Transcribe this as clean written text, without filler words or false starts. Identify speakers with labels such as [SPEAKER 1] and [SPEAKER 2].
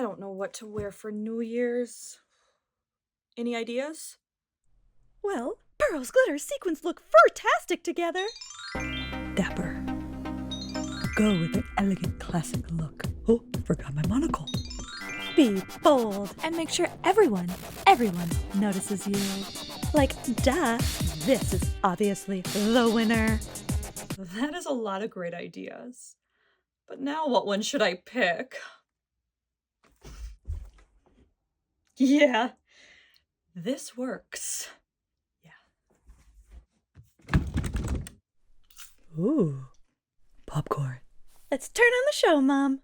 [SPEAKER 1] don't know what to wear for New Year's. Any ideas?
[SPEAKER 2] Well, pearls, glitter, sequins look furtastic together. Dapper. Go with an elegant classic look. Oh, forgot my monocle. Be bold and make sure everyone notices you. Like, duh, this is obviously the winner.
[SPEAKER 1] That is a lot of great ideas. But now what one should I pick? Yeah, this works.
[SPEAKER 2] Ooh, popcorn. Let's turn on the show, Mom.